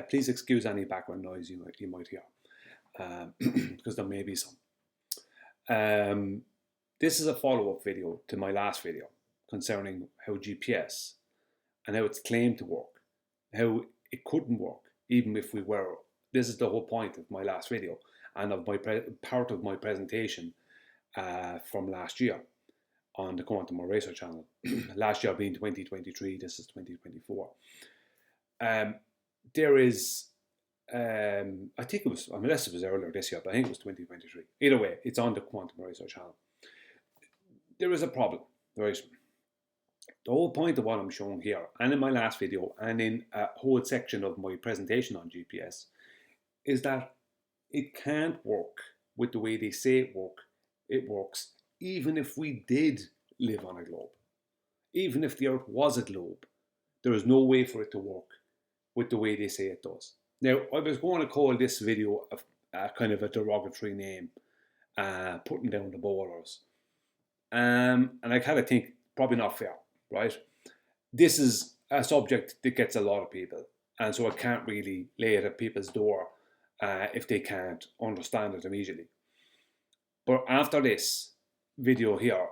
Please excuse any background noise you might hear, because there may be some. This is a follow-up video to my last video concerning how GPS and how it's claimed to work, how it couldn't work even if we were. This is the whole point of my last video and of my part of my presentation from last year on the Quantum Eraser channel. Last year being 2023, this is 2024. There is, I think it was, unless it was earlier this year, but I think it was 2023. Either way, it's on the Quantum Eraser channel. There is a problem, right? The whole point of what I'm showing here, and in my last video, and in a whole section of my presentation on GPS, is that it can't work with the way they say it works, even if we did live on a globe. Even if the Earth was a globe, there is no way for it to work with the way they say it does. Now, I was going to call this video a kind of a derogatory name, putting down the ballers. And I kind of think probably not fair, right? This is a subject that gets a lot of people, and so I can't really lay it at people's door if they can't understand it immediately. But after this video here,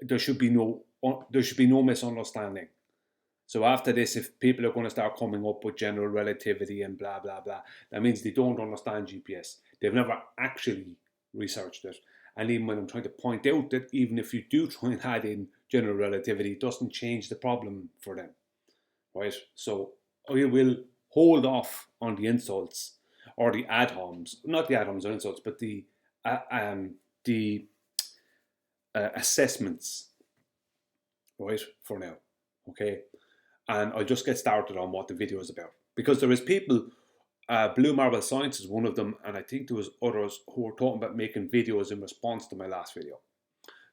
there should be no misunderstanding. So after this, if people are going to start coming up with general relativity and blah blah blah, that means they don't understand GPS. They've never actually researched it. And even when I'm trying to point out that even if you do try and add in general relativity, it doesn't change the problem for them, right? So I will hold off on the insults or the ad homs, not the ad homs or insults, but the assessments, right, for now, okay? And I'll just get started on what the video is about. Because there is people, Blue Marble Science is one of them, and I think there was others who were talking about making videos in response to my last video.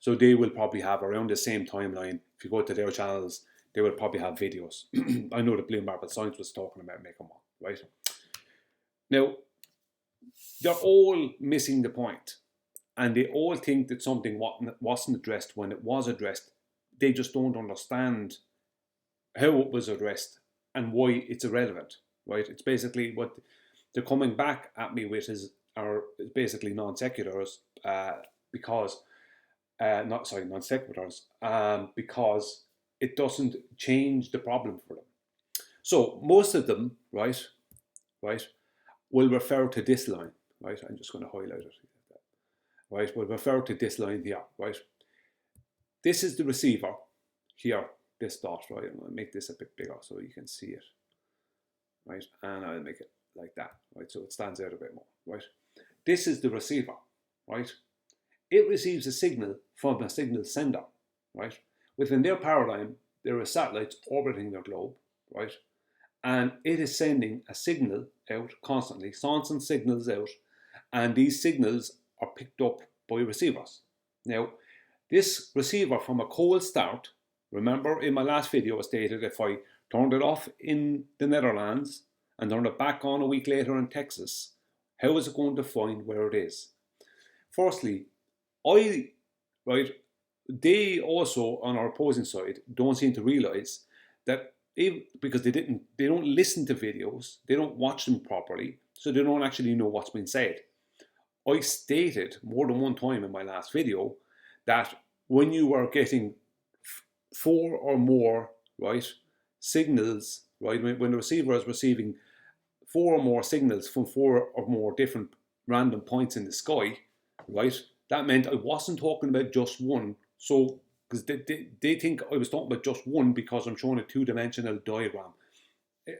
So they will probably have around the same timeline. If you go to their channels, they will probably have videos. I know that Blue Marble Science was talking about making one, right? Now, they're all missing the point, and they all think that something wasn't addressed when it was addressed. They just don't understand how it was addressed and why it's irrelevant, right? It's basically what they're coming back at me with are basically non sequiturs, because non sequiturs, because it doesn't change the problem for them. So most of them, right, will refer to this line, right? I'm just going to highlight it, right? Will refer to this line here, right? This is the receiver here. This dot, right? I'm going to make this a bit bigger so you can see it, right? And I'll make it like that, right? So it stands out a bit more, right? This is the receiver, right? It receives a signal from a signal sender, right? Within their paradigm, there are satellites orbiting their globe, right? And it is sending a signal out constantly, sending signals out, and these signals are picked up by receivers. Now, this receiver from a cold start, remember in my last video I stated if I turned it off in the Netherlands and turned it back on a week later in Texas, how is it going to find where it is? Firstly, they also on our opposing side don't seem to realise that because they don't listen to videos, they don't watch them properly, so they don't actually know what's been said. I stated more than one time in my last video that when you are getting 4 or more, right, signals, right, when the receiver is receiving 4 or more signals from 4 or more different random points in the sky, right, that meant I wasn't talking about just one. So, because they think I was talking about just one because I'm showing a 2-dimensional diagram.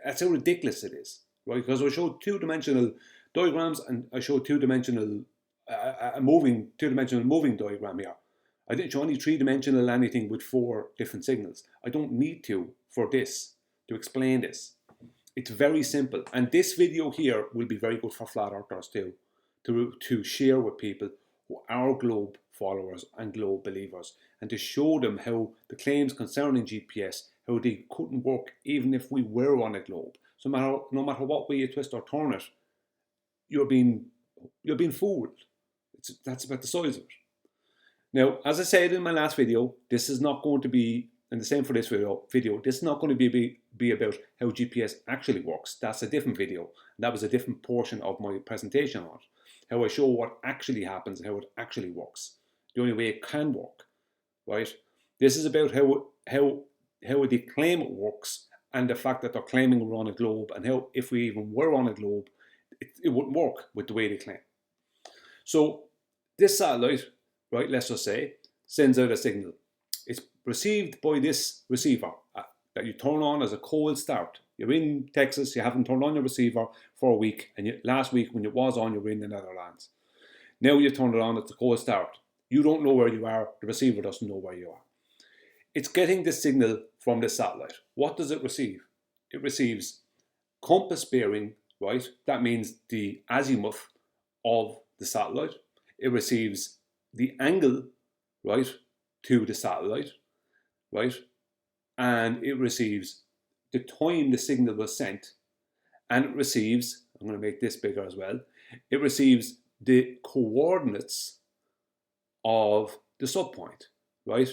That's how ridiculous it is, right? Because I showed 2-dimensional diagrams and I showed 2-dimensional moving diagram here. I didn't show any 3-dimensional anything with 4 different signals. I don't need to for this, to explain this. It's very simple. And this video here will be very good for flat earthers too, to share with people who are globe followers and globe believers, and to show them how the claims concerning GPS, how they couldn't work even if we were on a globe. So no matter what way you twist or turn it, you're being fooled. That's about the size of it. Now, as I said in my last video, this is not going to be and the same for this video. This is not going to be about how GPS actually works. That's a different video. That was a different portion of my presentation on it. How I show what actually happens, how it actually works. The only way it can work, right? This is about how they claim it works, and the fact that they're claiming we're on a globe, and how if we even were on a globe, it wouldn't work with the way they claim. So this satellite, right, let's just say, sends out a signal. It's received by this receiver that you turn on as a cold start. You're in Texas, you haven't turned on your receiver for a week, and last week when it was on, you were in the Netherlands. Now you turn it on, it's a cold start. You don't know where you are, the receiver doesn't know where you are. It's getting the signal from the satellite. What does it receive? It receives compass bearing, right? That means the azimuth of the satellite. It receives the angle, right, to the satellite, right? And it receives the time the signal was sent, and it receives, I'm going to make this bigger as well, it receives the coordinates of the subpoint, right?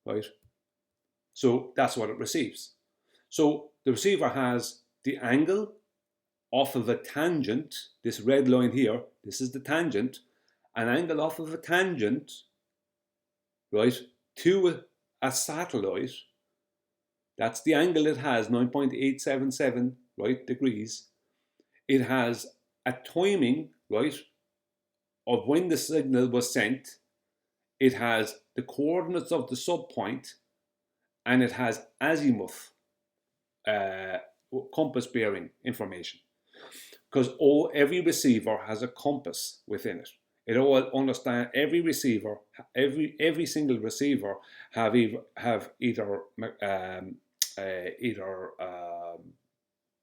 Right? So that's what it receives. So the receiver has the angle off of a tangent, this red line here, this is the tangent, an angle off of a tangent, right, to a satellite. That's the angle it has, 9.877, right, degrees. It has a timing, right, of when the signal was sent. It has the coordinates of the subpoint, and it has azimuth compass bearing information. Because every receiver has a compass within it. It all understand every receiver, every single receiver have either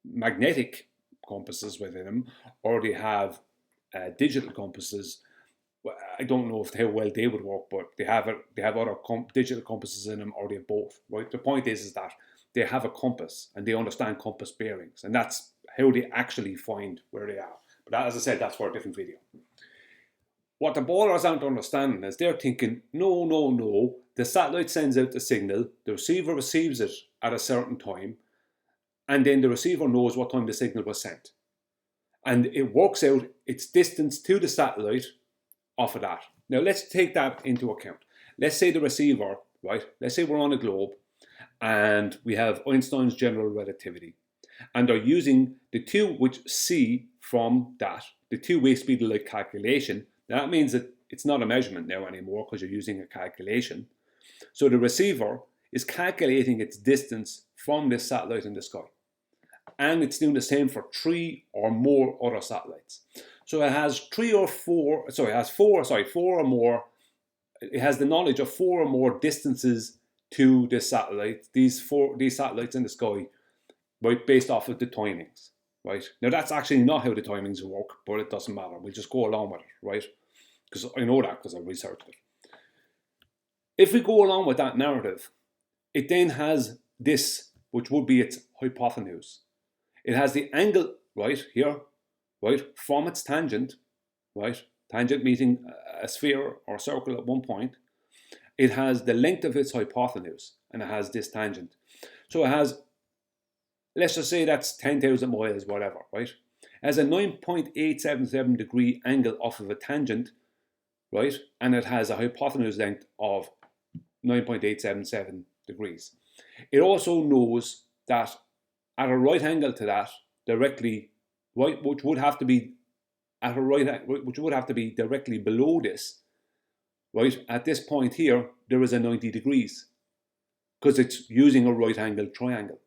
magnetic compasses within them, or they have digital compasses. I don't know how well they would work, but they have other digital compasses in them, or they have both. Right? The point is that they have a compass and they understand compass bearings, and that's how they actually find where they are. But that, as I said, that's for a different video. What the ballers aren't understanding is they're thinking, no, the satellite sends out the signal, the receiver receives it at a certain time, and then the receiver knows what time the signal was sent. And it works out its distance to the satellite off of that. Now let's take that into account. Let's say the receiver, right, let's say we're on a globe and we have Einstein's general relativity, and they're using the two which see from that, the two-way speed of light calculation. That means that it's not a measurement now anymore because you're using a calculation. So the receiver is calculating its distance from this satellite in the sky. And it's doing the same for 3 or more other satellites. So it has four or more. It has the knowledge of 4 or more distances to this satellite, these satellites in the sky, right, based off of the timings, right? Now that's actually not how the timings work, but it doesn't matter. We'll just go along with it, right? Because I know that because I researched it. If we go along with that narrative, it then has this, which would be its hypotenuse. It has the angle right here, right, from its tangent, right, tangent meeting a sphere or a circle at one point. It has the length of its hypotenuse, and it has this tangent. So it has, let's just say that's 10,000 miles, whatever, right? It has a 9.877 degree angle off of a tangent, right? And it has a hypotenuse length of 9.877 degrees. It also knows that at a right angle to that, directly, right, which would have to be directly below this, right? At this point here, there is a 90 degrees because it's using a right angle triangle.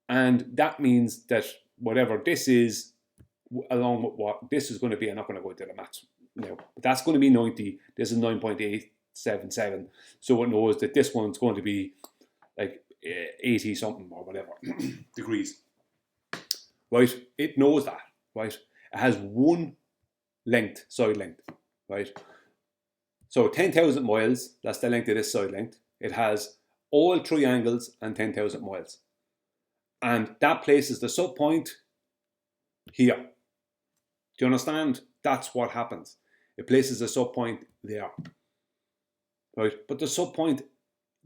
And that means that whatever this is, along with what this is going to be, I'm not going to go into the maths now, but that's going to be 90. This is 9.877. So it knows that this one's going to be like 80 something or whatever degrees. Right? It knows that, right? It has one length, side length, right? So 10,000 miles, that's the length of this side length. It has all 3 angles and 10,000 miles. And that places the sub point here. Do you understand? That's what happens. It places the sub point there. Right? But the sub point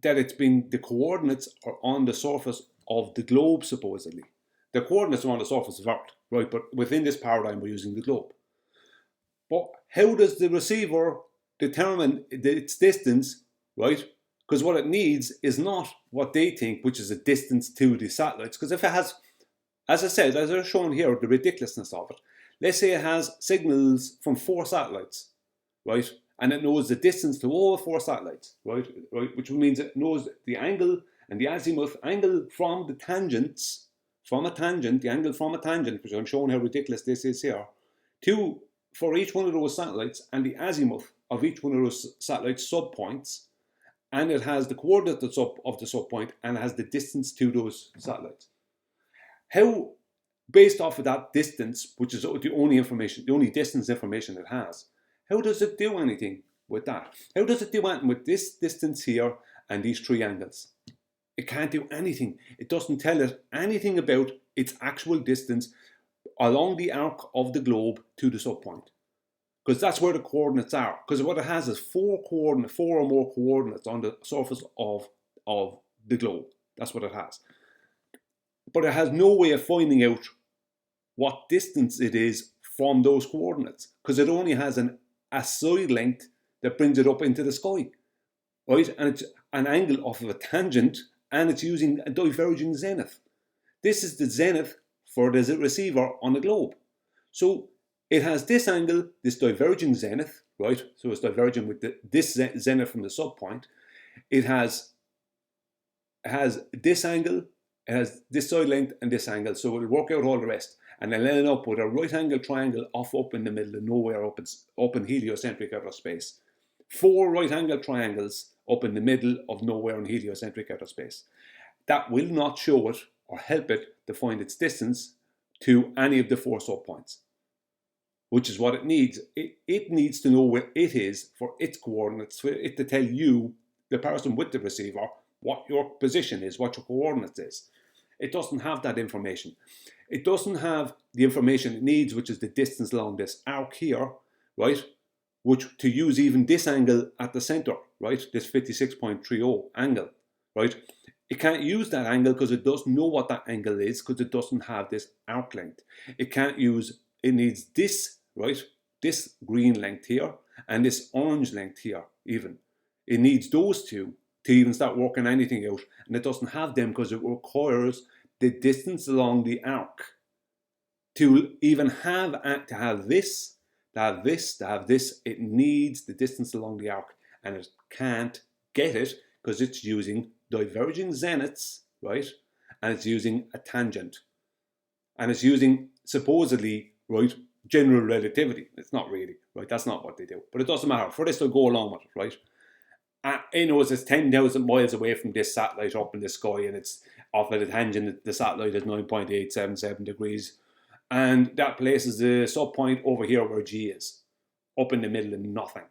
that the coordinates are on the surface of the globe, supposedly. The coordinates are on the surface of Earth, right? But within this paradigm, we're using the globe. But how does the receiver determine its distance, right? Because what it needs is not what they think, which is a distance to the satellites. Because if it has, as I said, as I've shown here, the ridiculousness of it, let's say it has signals from 4 satellites, right? And it knows the distance to all 4 satellites, right? Which means it knows the angle and the azimuth angle from the tangents, from a tangent, the angle from a tangent, which I'm showing how ridiculous this is here, for each one of those satellites, and the azimuth of each one of those satellites subpoints, and it has the coordinates of the subpoint, and it has the distance to those satellites. How, based off of that distance, which is the only distance information it has, how does it do anything with that? How does it do anything with this distance here and these 3 angles? It can't do anything. It doesn't tell it anything about its actual distance along the arc of the globe to the subpoint. Because that's where the coordinates are. Because what it has is 4 or more coordinates on the surface of the globe. That's what it has. But it has no way of finding out what distance it is from those coordinates. Because it only has a side length that brings it up into the sky. Right? And it's an angle off of a tangent, and it's using a diverging zenith. This is the zenith for the receiver on the globe. So it has this angle, this diverging zenith, right? So it's diverging with this zenith from the subpoint. It has this angle, it has this side length and this angle. So it'll work out all the rest. And then end up with a right angle triangle up in the middle of nowhere, up in heliocentric outer space. 4 right angle triangles up in the middle of nowhere in heliocentric outer space. That will not show it or help it to find its distance to any of the 4 subpoints, which is what it needs. It needs to know where it is for its coordinates, for it to tell you, the person with the receiver, what your position is, what your coordinates is. It doesn't have that information. It doesn't have the information it needs, which is the distance along this arc here, right? Which to use even this angle at the center, right? This 56.30 angle, right? It can't use that angle because it doesn't know what that angle is, because it doesn't have this arc length. It needs this, right? This green length here and this orange length here even. It needs those 2 to even start working anything out. And it doesn't have them because it requires the distance along the arc to even have this, it needs the distance along the arc, and it can't get it because it's using diverging zeniths, right? And it's using a tangent. And it's using, supposedly, right, general relativity. It's not really, right? That's not what they do. But it doesn't matter. For this to go along with it, right? It knows it's 10,000 miles away from this satellite up in the sky, and it's off at a tangent. The satellite is 9.877 degrees. And that places the subpoint over here where G is, up in the middle of nothing,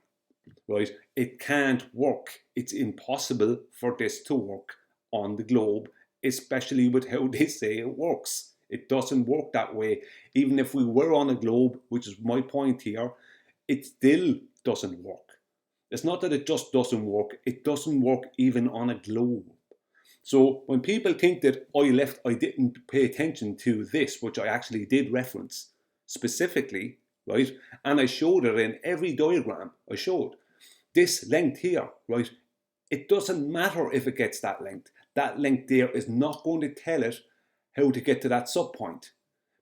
right? It can't work. It's impossible for this to work on the globe, especially with how they say it works. It doesn't work that way. Even if we were on a globe, which is my point here, it still doesn't work. It's not that it just doesn't work. It doesn't work even on a globe. So when people think that I didn't pay attention to this, which I actually did reference specifically, right? And I showed it in every diagram I showed. This length here, right? It doesn't matter if it gets that length. That length there is not going to tell it how to get to that subpoint.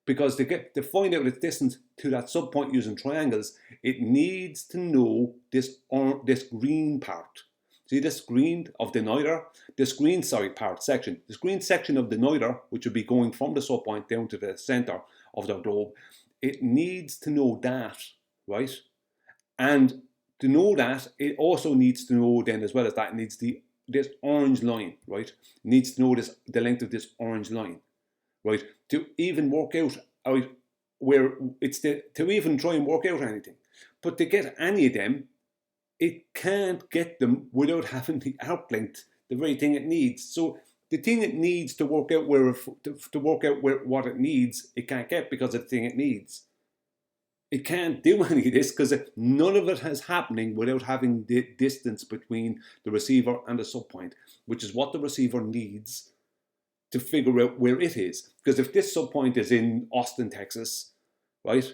Because to find out its distance to that subpoint using triangles, it needs to know this green part. See this green of the niter? This green section. This green section of the niter, which would be going from the subpoint down to the center of the globe, it needs to know that, right? And to know that, it also needs to know then, as well as that, it needs this orange line, right? It needs to know the length of this orange line, right? To even work out where to even try and work out anything. But to get any of them, it can't get them without having the arc length, the very thing it needs. So the thing it needs to work out what it needs, it can't get because of the thing it needs. It can't do any of this because none of it is happening without having the distance between the receiver and the subpoint, which is what the receiver needs to figure out where it is. Because if this subpoint is in Austin, Texas, right,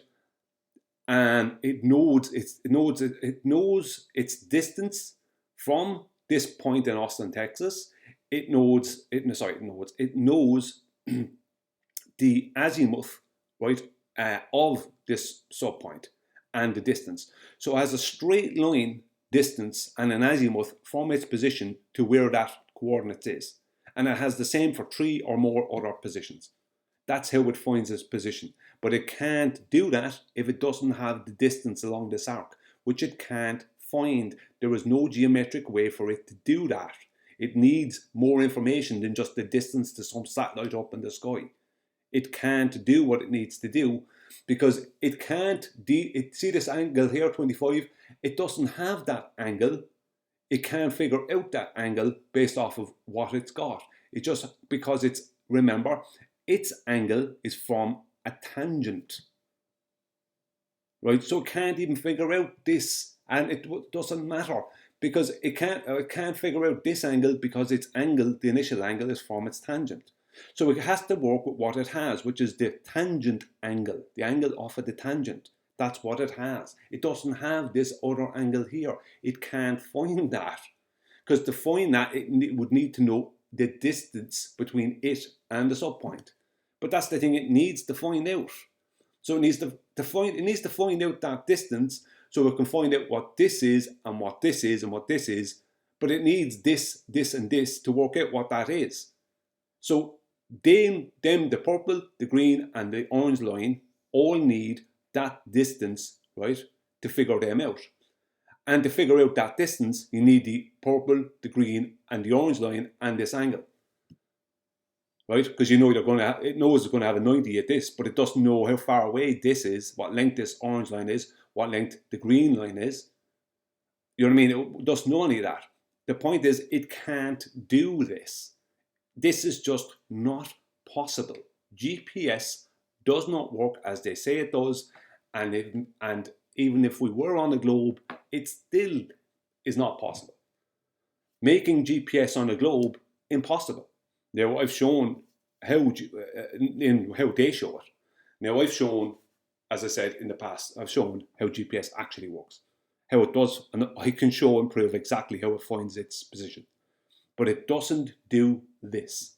and it knows its distance from this point in Austin, Texas, it knows the azimuth, right, of this subpoint and the distance. So it has a straight line distance and an azimuth from its position to where that coordinate is. And it has the same for 3 or more other positions. That's how it finds its position. But it can't do that if it doesn't have the distance along this arc, which it can't find. There is no geometric way for it to do that. It needs more information than just the distance to some satellite up in the sky. It can't do what it needs to do because it can't, see this angle here, 25, it doesn't have that angle. It can't figure out that angle based off of what it's got. It just, because it's, remember, its angle is from a tangent, right? So it can't even figure out this, and it doesn't matter because it can't figure out this angle because its angle, the initial angle, is from its tangent. So it has to work with what it has, which is the tangent angle, the angle off of the tangent. That's what it has. It doesn't have this other angle here. It can't find that. Because to find that, it would need to know the distance between it and the subpoint. But that's the thing it needs to find out. So it needs to find out that distance so it can find out what this is and what this is and what this is. But it needs this, this, and this to work out what that is. So the purple, the green, and the orange line all need that distance, right, to figure them out. And to figure out that distance, you need the purple, the green, and the orange line and this angle, right? Because you know it knows it's going to have a 90 at this, but it doesn't know how far away this is, what length this orange line is, what length the green line is. You know what I mean? It doesn't know any of that. The point is, it can't do this. This is just not possible. GPS does not work as they say it does, and even if we were on a globe, it still is not possible. Making GPS on a globe, impossible. Now I've shown how they show it. Now I've shown, as I said in the past, I've shown how GPS actually works, how it does, and I can show and prove exactly how it finds its position. But it doesn't do this.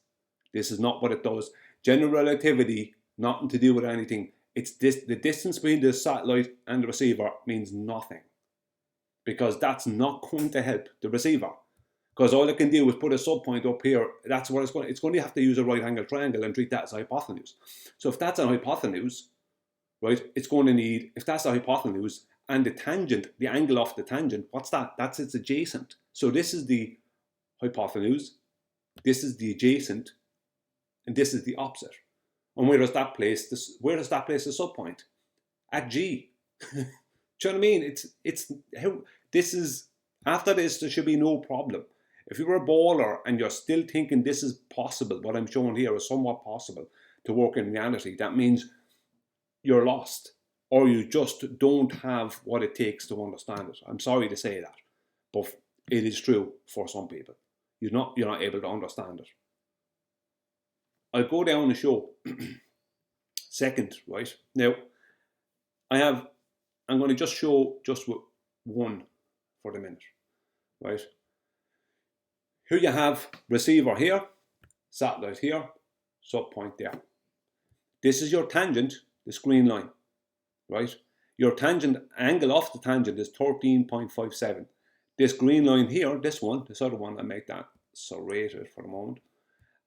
This is not what it does. General relativity, nothing to do with anything. It's this, the distance between the satellite and the receiver means nothing. Because that's not going to help the receiver. Because all it can do is put a subpoint up here. That's what it's going to have to use a right angle triangle and treat that as a hypotenuse. So if that's a hypotenuse, right, it's going to need, if that's a hypotenuse and the tangent, the angle off the tangent, what's that? That's its adjacent. So this is the hypotenuse, this is the adjacent, and this is the opposite. And where does that place the subpoint? At G. Do you know what I mean? It's how this is. After this, there should be no problem. If you're a baller and you're still thinking this is possible, what I'm showing here is somewhat possible to work in reality, that means you're lost, or you just don't have what it takes to understand it. I'm sorry to say that, but it is true for some people. You're not able to understand it. I'll go down and show second, right? Now, I'm going to just show just with one for the minute, right? Here you have receiver here, satellite here, subpoint there. This is your tangent, this green line, right? Your tangent angle off the tangent is 13.57. This green line here, this other one, I make that serrated for the moment.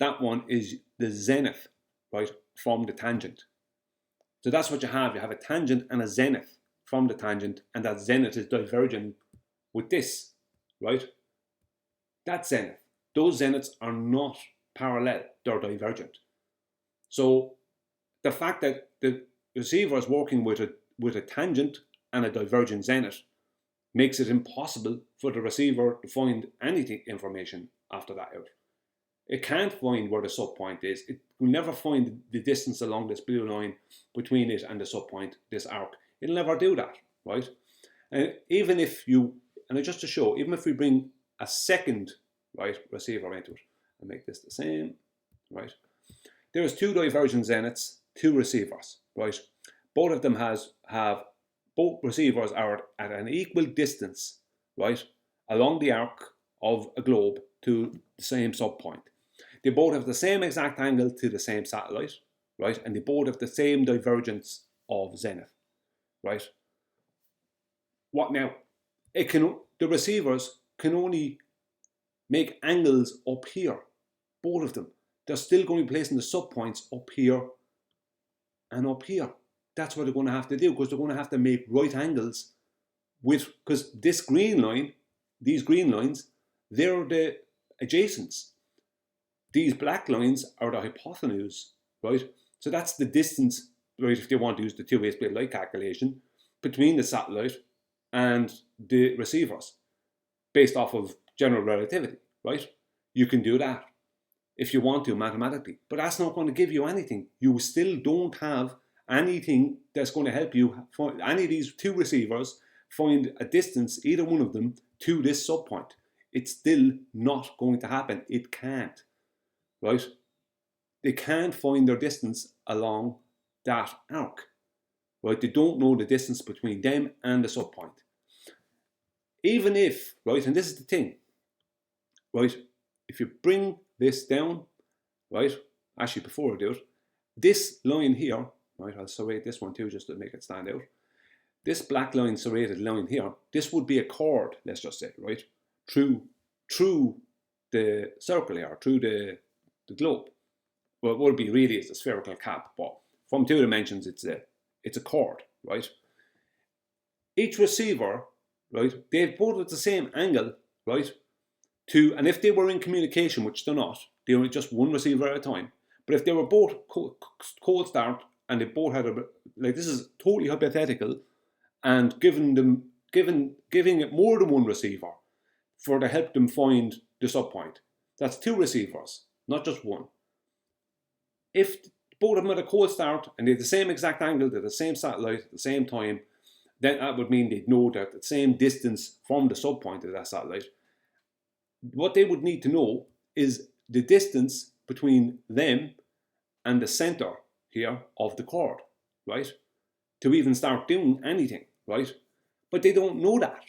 That one is the zenith, right, from the tangent. So that's what you have. You have a tangent and a zenith from the tangent, and that zenith is diverging with this, right? That zenith. Those zeniths are not parallel, they're divergent. So the fact that the receiver is working with a tangent and a divergent zenith makes it impossible for the receiver to find anything information after that out. It can't find where the subpoint is. It will never find the distance along this blue line between it and the subpoint, this arc. It'll never do that, right? And even if you, and just to show, even if we bring a second, right, receiver into it, and make this the same, right? There's two divergent zeniths, two receivers, right? Both of them both receivers are at an equal distance, right, along the arc of a globe to the same subpoint. They both have the same exact angle to the same satellite, right, and they both have the same divergence of zenith, right? What now? The receivers can only make angles up here, both of them. They're still going to be placing the subpoints up here and up here. That's what they're going to have to do, because they're going to have to make right angles because this green line, these green lines, they're the adjacents. These black lines are the hypotenuse, right? So that's the distance, right, if they want to use the two-way split light calculation, between the satellite and the receivers, based off of general relativity, right? You can do that if you want to mathematically, but that's not going to give you anything. You still don't have anything that's going to help you find any of these two receivers find a distance, either one of them, to this subpoint. It's still not going to happen. It can't, right? They can't find their distance along that arc, right? They don't know the distance between them and the subpoint. Even if, right, and this is the thing, right, if you bring this down, right, actually before I do it, this line here, right, I'll serrate this one too just to make it stand out. This black line, serrated line here, this would be a chord, let's just say, right, through the circle here, through the globe. Well, what would be really is a spherical cap, but from 2 dimensions, it's a chord, right? Each receiver, right, they both at the same angle, right, and if they were in communication, which they're not, they were just one receiver at a time, but if they were both cold start and they both had this is totally hypothetical, and giving it more than one receiver to help them find the subpoint. That's 2 receivers, not just one. If both of them had a cold start and they had the same exact angle to the same satellite at the same time, then that would mean they'd know that the same distance from the subpoint of that satellite. What they would need to know is the distance between them and the center here of the chord, right? To even start doing anything, right? But they don't know that.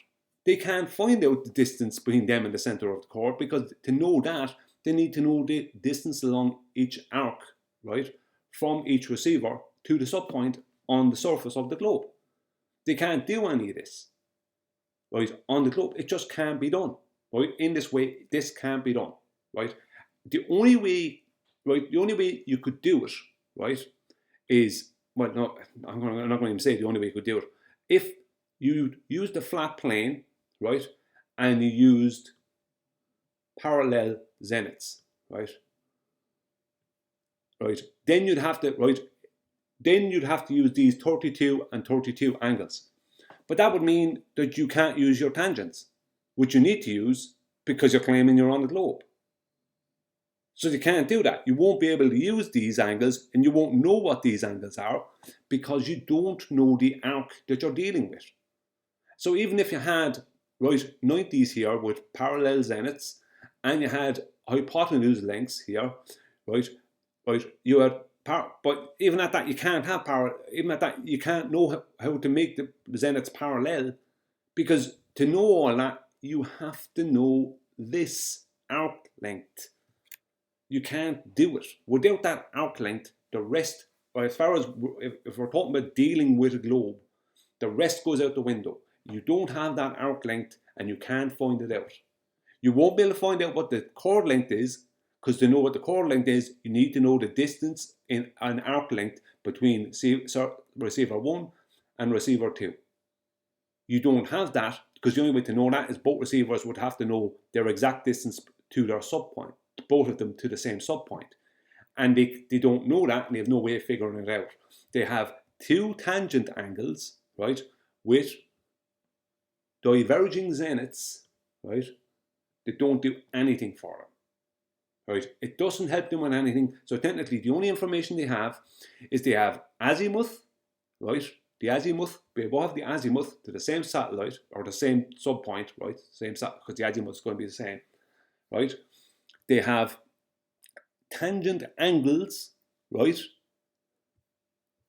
They can't find out the distance between them and the center of the chord, because to know that, they need to know the distance along each arc, right? From each receiver to the subpoint on the surface of the globe. They can't do any of this, right? On the globe, it just can't be done, right? In this way, this can't be done, right? The only way you could do it, right, is, well, no, I'm not going to say the only way you could do it. If you used the flat plane, right, and you used parallel zeniths, right, then you'd have to use these 32 and 32 angles. But that would mean that you can't use your tangents, which you need to use because you're claiming you're on the globe. So you can't do that. You won't be able to use these angles, and you won't know what these angles are because you don't know the arc that you're dealing with. So even if you had, right, 90s here with parallel zeniths, and you had hypotenuse lengths here, right, you had but even at that you can't have even at that you can't know how to make the zeniths parallel, because to know all that you have to know this arc length. You can't do it without that arc length. The rest, as far as if we're talking about dealing with a globe, the rest goes out the window. You don't have that arc length, and you can't find it out. You won't be able to find out what the chord length is, because to know what the chord length is, you need to know the distance in an arc length between receiver 1 and receiver 2. You don't have that, because the only way to know that is both receivers would have to know their exact distance to their subpoint, both of them to the same subpoint. And they don't know that, and they have no way of figuring it out. They have 2 tangent angles, right, with diverging zeniths, right, that don't do anything for them. Right? It doesn't help them with anything. So technically, the only information they have is they have azimuth, right? the azimuth, we both have the azimuth to the same satellite, or the same subpoint, right? Same because the azimuth is going to be the same, right? They have tangent angles, right?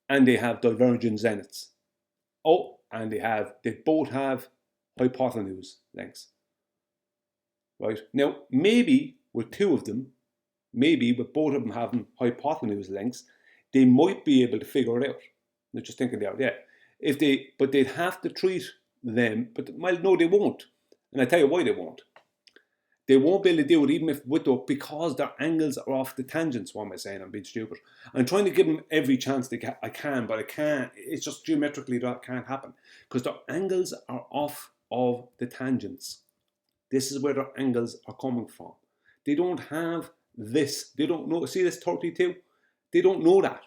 And they have divergent zeniths. Oh, and they both have hypotenuse lengths, right? Now, maybe with two of them, maybe with both of them having hypotenuse lengths, they might be able to figure it out. They're just thinking out, yeah. But they'd have to treat them, but well, no, they won't. And I tell you why they won't. They won't be able to do it even if because their angles are off the tangents. What am I saying? I'm being stupid. I'm trying to give them every chance I can, but I can't. It's just geometrically that can't happen because their angles are off of the tangents. This is where their angles are coming from. They don't have this. They don't know. See this 32? They don't know that.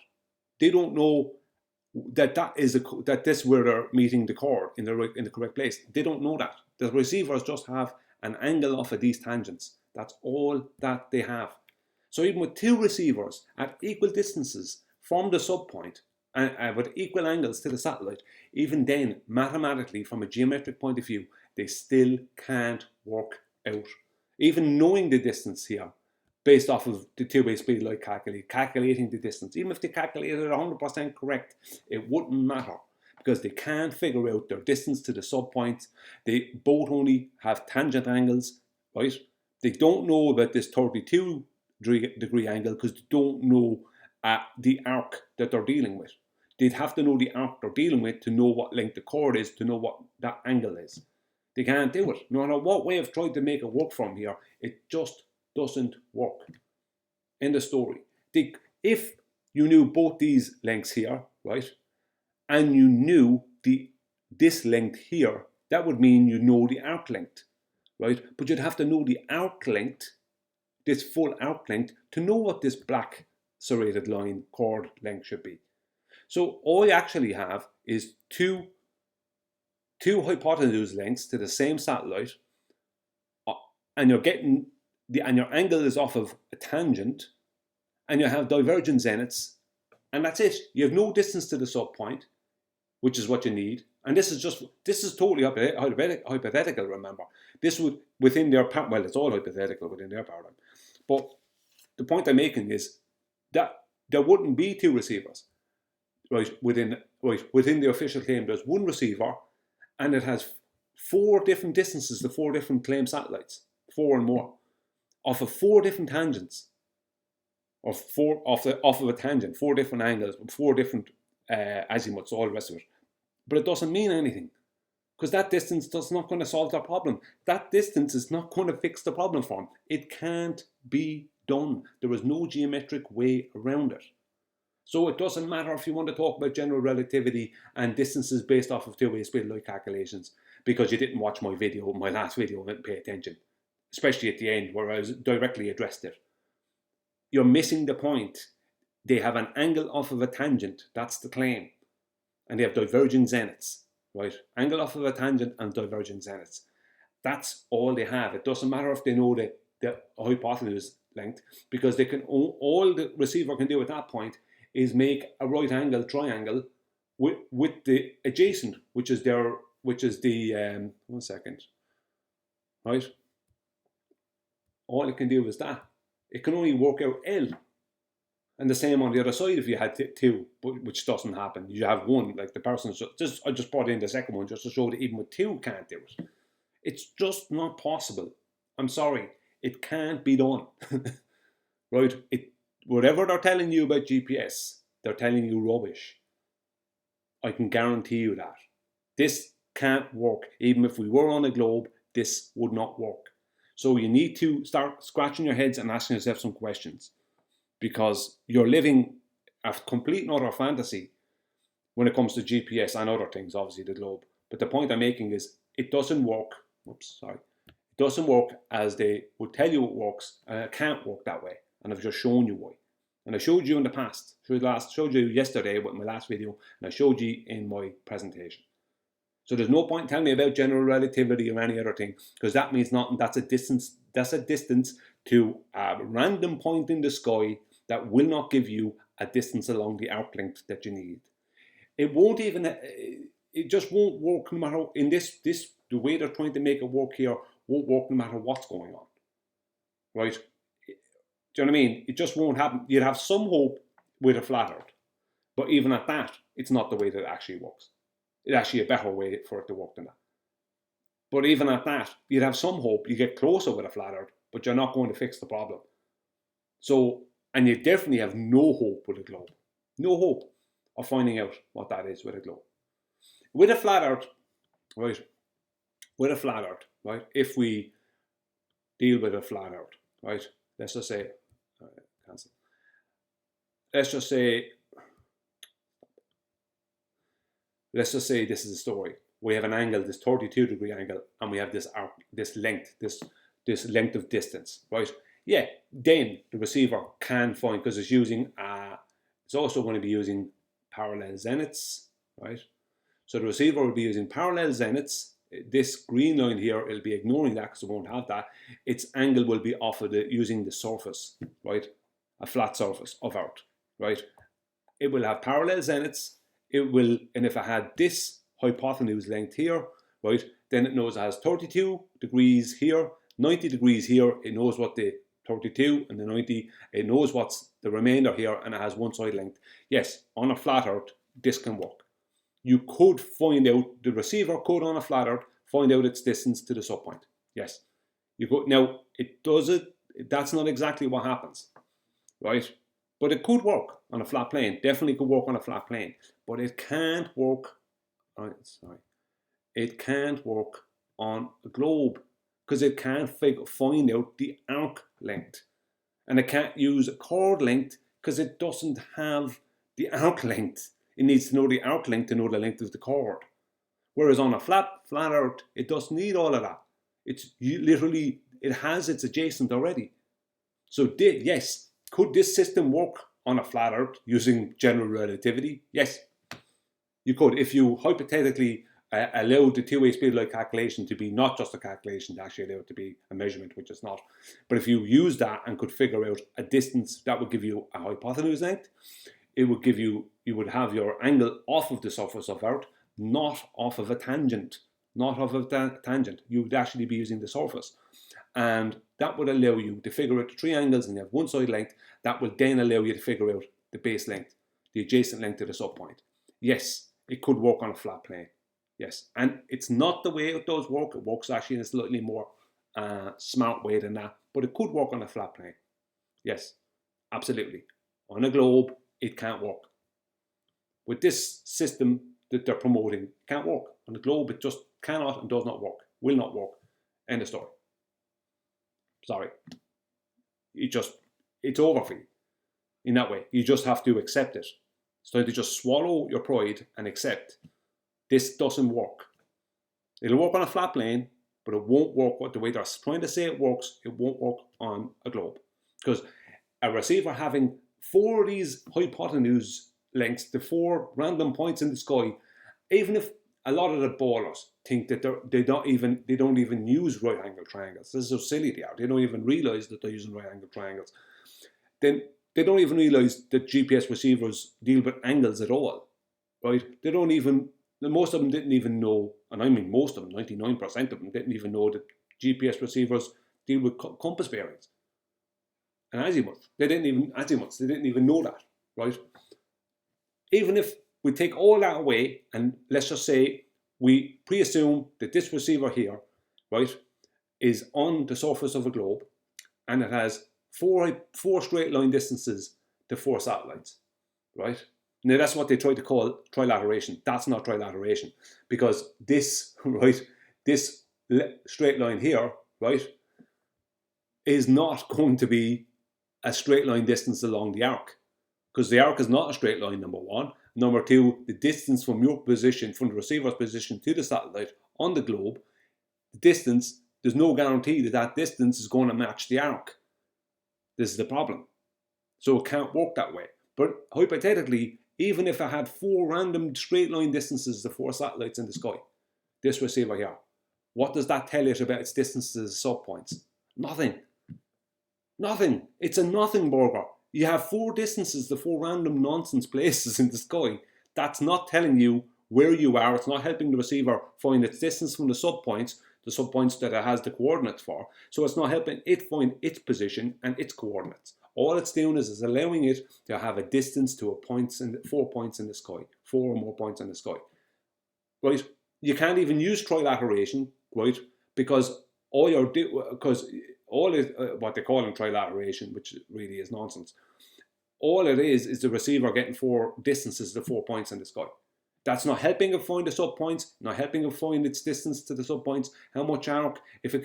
They don't know that that this where they're meeting the chord in the correct place. They don't know that. The receivers just have an angle off of these tangents. That's all that they have. So even with two receivers at equal distances from the subpoint and with equal angles to the satellite, even then, mathematically, from a geometric point of view, they still can't work out. Even knowing the distance here, based off of the two-way speed light calculating the distance, even if they calculated it 100% correct, it wouldn't matter because they can't figure out their distance to the subpoint. They both only have tangent angles, right? They don't know about this 32 degree angle because they don't know the arc that they're dealing with. They'd have to know the arc they're dealing with to know what length the chord is, to know what that angle is. They can't do it. No matter what way I've tried to make it work from here, it just doesn't work. End of story. If you knew both these lengths here, right, and you knew this length here, that would mean you know the arc length, right? But you'd have to know the arc length, this full arc length, to know what this black serrated line chord length should be. So all you actually have is two hypotenuse lengths to the same satellite, and and your angle is off of a tangent, and you have divergent zeniths, and that's it. You have no distance to the subpoint, which is what you need. And this is totally hypothetical, remember. This would, within their paradigm, well, it's all hypothetical within their paradigm. But the point I'm making is that there wouldn't be two receivers, right? Within the official claim, there's one receiver, and it has four different distances to four different claim satellites, four and more, off of four different tangents, off of a tangent, four different angles, four different azimuths, all the rest of it. But it doesn't mean anything because that distance is not going to solve the problem. That distance is not going to fix the problem for them. It can't be done. There is no geometric way around it. So it doesn't matter if you want to talk about general relativity and distances based off of two-way speed light calculations because you didn't watch my last video, and didn't pay attention, especially at the end where I directly addressed it. You're missing the point. They have an angle off of a tangent. That's the claim. And they have divergent zeniths, right? Angle off of a tangent and divergent zeniths. That's all they have. It doesn't matter if they know the hypotenuse length because they can all the receiver can do at that point is make a right angle triangle with the adjacent, which is the 1 second, right? All it can do is that. It can only work out L. And the same on the other side if you had two, which doesn't happen. You have one, like the person I just brought in the second one just to show that even with two can't do it. It's just not possible. I'm sorry, it can't be done. Right? Whatever they're telling you about GPS, they're telling you rubbish. I can guarantee you that. This can't work. Even if we were on a globe, this would not work. So you need to start scratching your heads and asking yourself some questions. Because you're living a complete and utter fantasy when it comes to GPS and other things, obviously the globe. But the point I'm making is it doesn't work. It doesn't work as they would tell you it works, and it can't work that way. And I've just shown you why. And I showed you in the past. Showed you yesterday with my last video, and I showed you in my presentation. So there's no point telling me about general relativity or any other thing, because that means nothing. That's a distance. That's a distance to a random point in the sky that will not give you a distance along the arc length that you need. It won't even, it just won't work no matter, in this, the way they're trying to make it work here won't work no matter what's going on, right? Do you know what I mean? It just won't happen. You'd have some hope with a flat earth, but even at that, it's not the way that it actually works. It's actually a better way for it to work than that. But even at that, you'd have some hope. You get closer with a flat earth, but you're not going to fix the problem. So, and you definitely have no hope with a globe. No hope of finding out what that is with a globe. With a flat earth, right? With a flat earth, right? If we deal with a flat earth, right? Let's just say, cancel. Let's just say this is a story. We have an angle, this 32-degree angle, and we have this arc, this length, this length of distance, right? Yeah, then the receiver can find, because it's using, it's also going to be using parallel zeniths, right? So the receiver will be using parallel zeniths. This green line here, it'll be ignoring that because it won't have that. Its angle will be off of using the surface, right? A flat surface of Earth, right? It will have parallel zeniths. It will, and if I had this hypotenuse length here, right, then it knows it has 32 degrees here, 90 degrees here. It knows what the 32 and the 90, it knows what's the remainder here, and it has one side length. Yes, on a flat earth, this can work. You could find out, the receiver could on a flat earth, find out its distance to the subpoint. Yes. You could, now, it does it, that's not exactly what happens, right? But it could work on a flat plane. Definitely could work on a flat plane. But it can't work, it can't work on a globe because it can't find out the arc length. And it can't use a chord length because it doesn't have the arc length. It needs to know the arc length to know the length of the chord. Whereas on a flat earth, it doesn't need all of that. It's literally, it has its adjacent already. So yes, could this system work on a flat earth using general relativity? Yes, you could. If you hypothetically allow the two-way speed light calculation to be not just a calculation, to actually allow it to be a measurement, which is not. But if you use that and could figure out a distance, that would give you a hypotenuse length. It would give you, you would have your angle off of the surface of Earth, not off of a tangent. Not off of a tangent. You would actually be using the surface. And that would allow you to figure out the three angles, and you have one side length. That will then allow you to figure out the base length, the adjacent length to the subpoint. Yes, it could work on a flat plane. Yes, and it's not the way it does work. It works actually in a slightly more smart way than that, but it could work on a flat plane. Yes, absolutely. On a globe, it can't work. With this system that they're promoting, it can't work. On the globe, it just cannot and does not work. Will not work. End of story. Sorry. It's over for you in that way. You just have to accept it. It's time to just swallow your pride and accept this doesn't work. It'll work on a flat plane, but it won't work the way they're trying to say it works. It won't work on a globe. Because a receiver having four of these hypotenuse lengths, the four random points in the sky, even if a lot of the ballers think that they don't even use right angle triangles. This is how silly they are. They don't even realize that they're using right angle triangles. Then they don't even realize that GPS receivers deal with angles at all, right? They don't even, most of them didn't even know, and I mean most of them, 99% of them didn't even know that GPS receivers deal with compass bearings and azimuth. They didn't even know that, right? Even if we take all that away and let's just say we pre-assume that this receiver here, right, is on the surface of a globe and it has four straight line distances to four satellites, right? Now that's what they try to call trilateration. That's not trilateration because this, right, this straight line here, right, is not going to be a straight line distance along the arc because the arc is not a straight line, number one. Number two, the distance from your position, from the receiver's position to the satellite on the globe, the distance, there's no guarantee that that distance is going to match the arc. This is the problem. So it can't work that way. But hypothetically, even if I had four random straight line distances to four satellites in the sky, this receiver here, what does that tell you about its distances to subpoints? Nothing. Nothing. It's a nothing burger. You have four distances to four random nonsense places in the sky. That's not telling you where you are. It's not helping the receiver find its distance from the subpoints that it has the coordinates for. So it's not helping it find its position and its coordinates. All it's doing is allowing it to have a distance to 4 points in the sky, 4 or more points in the sky. Right? You can't even use trilateration, right? Because all what they call in trilateration, which really is nonsense. All it is the receiver getting 4 distances to 4 points in the sky. That's not helping it find the subpoints, not helping it find its distance to the subpoints, how much arc. If it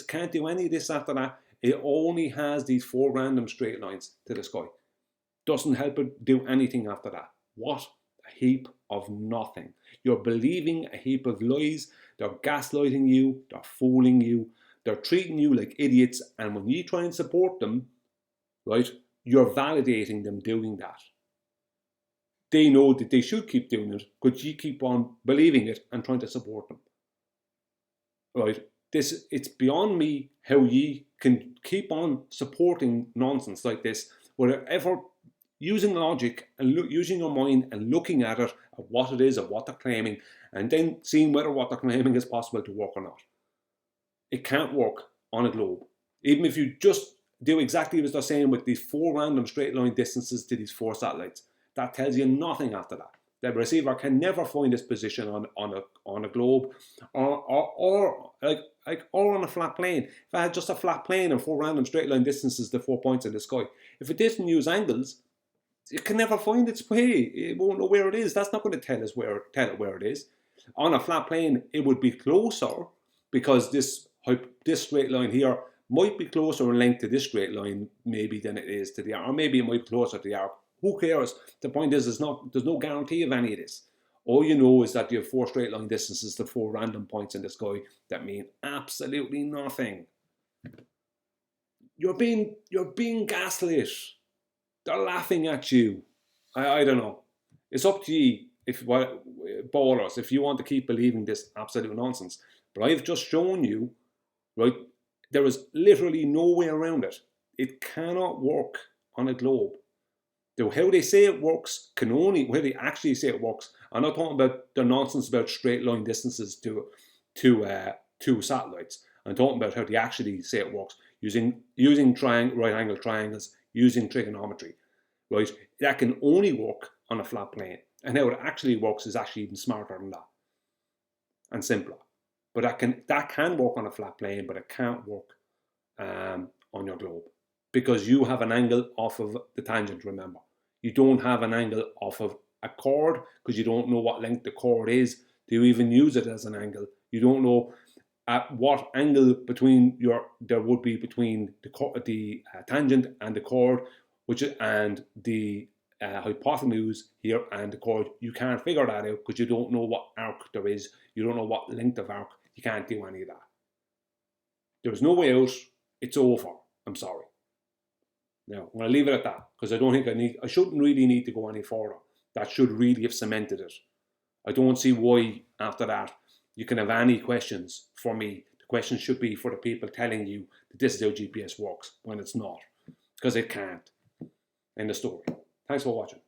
can't do any of this after that, it only has these 4 random straight lines to the sky. Doesn't help it do anything after that. What a heap of nothing. You're believing a heap of lies. They're gaslighting you. They're fooling you. They're treating you like idiots. And when you try and support them, right, you're validating them doing that. They know that they should keep doing it, but you keep on believing it and trying to support them. Right? It's beyond me how you can keep on supporting nonsense like this wherever using logic and using your mind and looking at it, at what it is, at what they're claiming, and then seeing whether what they're claiming is possible to work or not. It can't work on a globe. Even if you just do exactly as they're saying with these 4 random straight line distances to these 4 satellites, that tells you nothing after that. The receiver can never find its position on a globe or on a flat plane. If I had just a flat plane and 4 random straight line distances to 4 points in the sky, if it didn't use angles, it can never find its way. It won't know where it is. That's not going to tell it where it is. On a flat plane, it would be closer because this straight line here might be closer in length to this straight line maybe than it is to the arc, or maybe it might be closer to the arc. Who cares? The point is, there's no guarantee of any of this. All you know is that you have 4 straight line distances to 4 random points in the sky that mean absolutely nothing. You're being gaslit. They're laughing at you. I don't know. It's up to you, ballers, if you want to keep believing this absolute nonsense. But I've just shown you, right, there is literally no way around it. It cannot work on a globe. How they say it works can only, where they actually say it works. I'm not talking about the nonsense about straight line distances to satellites. I'm talking about how they actually say it works using right angle triangles, using trigonometry, right? That can only work on a flat plane. And how it actually works is actually even smarter than that and simpler. But that can work on a flat plane, but it can't work on your globe because you have an angle off of the tangent, remember. You don't have an angle off of a chord because you don't know what length the chord is. Do you even use it as an angle? You don't know at what angle there would be between the tangent and the chord, and the hypotenuse here and the chord. You can't figure that out because you don't know what arc there is. You don't know what length of arc. You can't do any of that. There's no way out. It's over. I'm sorry. Now, I'm going to leave it at that because I don't think I shouldn't really need to go any further. That should really have cemented it. I don't see why after that you can have any questions for me. The questions should be for the people telling you that this is how GPS works when it's not, because it can't. End of story. Thanks for watching.